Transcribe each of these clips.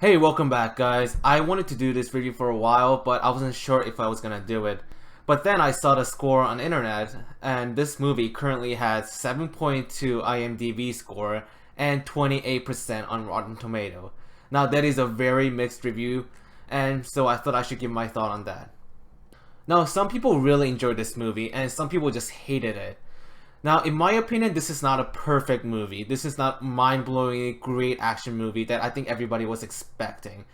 Hey, welcome back guys. I wanted to do this video for a while, but I wasn't sure if I was gonna do it. But then I saw the score on the internet, and this movie currently has 7.2 IMDb score and 28% on Rotten Tomato. Now that is a very mixed review, and so I thought I should give my thought on that. Now some people really enjoyed this movie, and some people just hated it. Now, in my opinion, this is not a perfect movie. This is not mind-blowingly great action movie that I think everybody was expecting.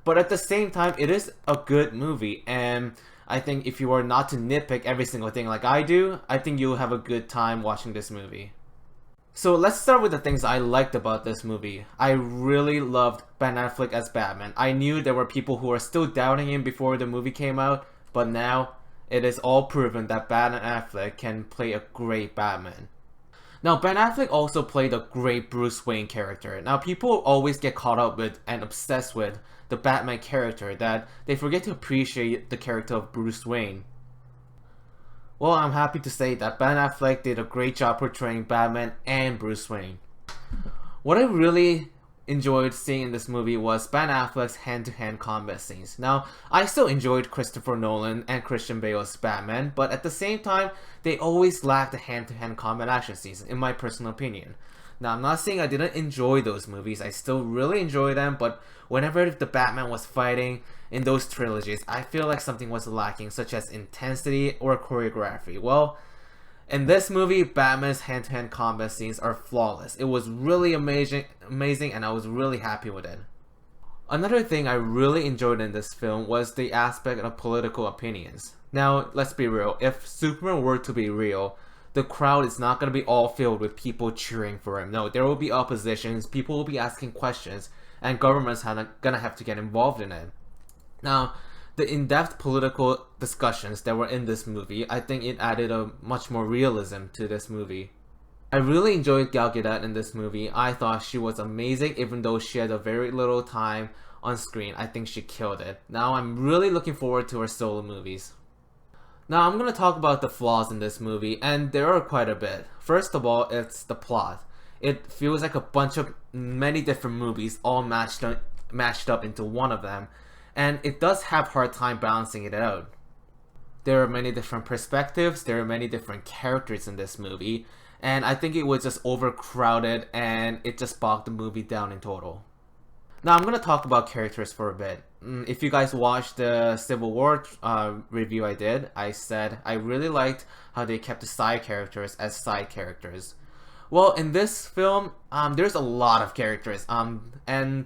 But at the same time, it is a good movie, and I think if you are not to nitpick every single thing like I do, I think you'll have a good time watching this movie. So let's start with the things I liked about this movie. I really loved Ben Affleck as Batman. I knew there were people who were still doubting him before the movie came out, but now it is all proven that Ben Affleck can play a great Batman. Now, Ben Affleck also played a great Bruce Wayne character. Now, people always get caught up with and obsessed with the Batman character that they forget to appreciate the character of Bruce Wayne. Well, I'm happy to say that Ben Affleck did a great job portraying Batman and Bruce Wayne. What I really enjoyed seeing in this movie was Ben Affleck's hand-to-hand combat scenes. Now, I still enjoyed Christopher Nolan and Christian Bale's Batman, but at the same time, they always lacked the hand-to-hand combat action scenes, in my personal opinion. Now, I'm not saying I didn't enjoy those movies, I still really enjoy them, but whenever the Batman was fighting in those trilogies, I feel like something was lacking, such as intensity or choreography. Well, in this movie, Batman's hand-to-hand combat scenes are flawless. It was really amazing, and I was really happy with it. Another thing I really enjoyed in this film was the aspect of political opinions. Now, let's be real. If Superman were to be real, the crowd is not going to be all filled with people cheering for him. No, there will be oppositions, people will be asking questions, and governments are going to have to get involved in it. Now, the in-depth political discussions that were in this movie, I think it added a much more realism to this movie. I really enjoyed Gal Gadot in this movie. I thought she was amazing even though she had a very little time on screen. I think she killed it. Now I'm really looking forward to her solo movies. Now I'm going to talk about the flaws in this movie, and there are quite a bit. First of all, it's the plot. It feels like a bunch of many different movies all mashed up into one of them. And it does have a hard time balancing it out. There are many different perspectives, there are many different characters in this movie, and I think it was just overcrowded and it just bogged the movie down in total. Now I'm going to talk about characters for a bit. If you guys watched the Civil War review I did, I said I really liked how they kept the side characters as side characters. Well, in this film, there's a lot of characters, and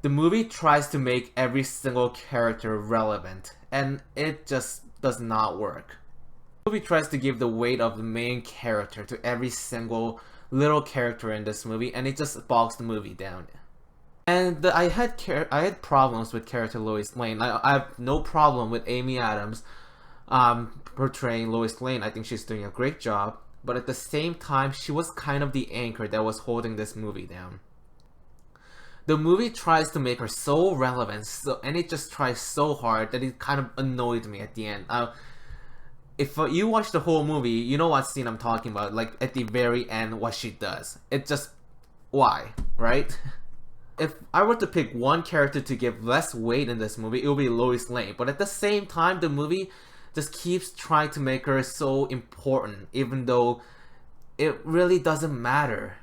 the movie tries to make every single character relevant, and it just does not work. The movie tries to give the weight of the main character to every single little character in this movie, and it just bogs the movie down. And I had problems with character Lois Lane. I have no problem with Amy Adams portraying Lois Lane. I think she's doing a great job, but at the same time, she was kind of the anchor that was holding this movie down. The movie tries to make her so relevant, and it just tries so hard that it kind of annoyed me at the end. If you watch the whole movie, you know what scene I'm talking about. Like at the very end, what she does. It just, why, right? If I were to pick one character to give less weight in this movie, it would be Lois Lane. But at the same time, the movie just keeps trying to make her so important, even though it really doesn't matter.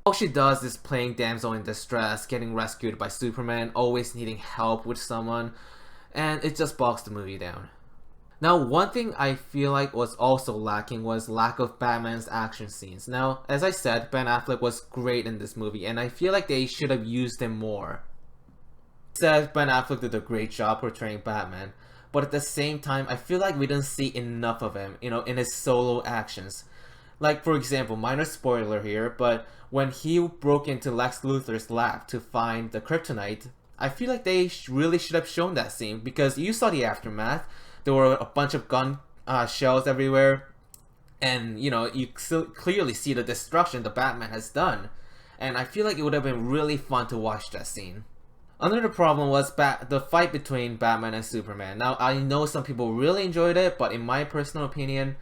All she does is playing damsel in distress, getting rescued by Superman, always needing help with someone, and it just bogs the movie down. Now, one thing I feel like was also lacking was lack of Batman's action scenes. Now, as I said, Ben Affleck was great in this movie, and I feel like they should have used him more. Said Ben Affleck did a great job portraying Batman, but at the same time, I feel like we didn't see enough of him, in his solo actions. Like, for example, minor spoiler here, but when he broke into Lex Luthor's lab to find the kryptonite, I feel like they really should have shown that scene, because you saw the aftermath. There were a bunch of gun shells everywhere, and, you clearly see the destruction the Batman has done. And I feel like it would have been really fun to watch that scene. Another problem was the fight between Batman and Superman. Now, I know some people really enjoyed it, but in my personal opinion,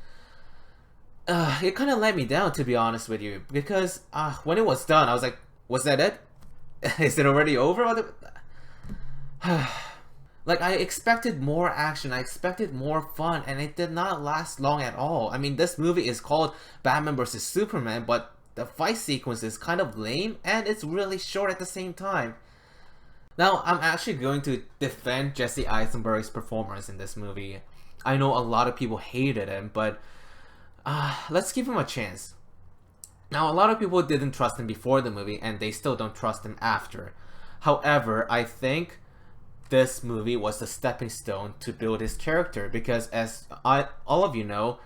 it kind of let me down, to be honest with you, because when it was done, I was like, was that it? Is it already over? Like, I expected more action, I expected more fun, and it did not last long at all. I mean, this movie is called Batman vs. Superman, but the fight sequence is kind of lame, and it's really short at the same time. Now, I'm actually going to defend Jesse Eisenberg's performance in this movie. I know a lot of people hated him, but let's give him a chance. Now, a lot of people didn't trust him before the movie, and they still don't trust him after. However, I think this movie was the stepping stone to build his character, because all of you know,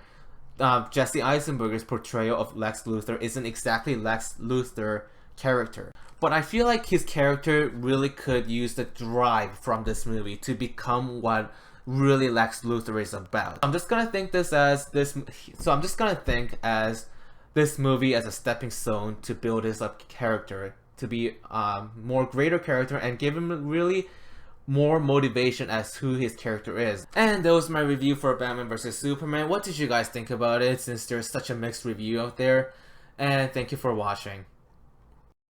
Jesse Eisenberg's portrayal of Lex Luthor isn't exactly Lex Luthor character. But I feel like his character really could use the drive from this movie to become what really Lex Luthor is about. I'm just gonna think as this movie as a stepping stone to build his up character to be more greater character and give him really more motivation as who his character is. And that was my review for Batman vs. Superman. What did you guys think about it, since there's such a mixed review out there? And thank you for watching.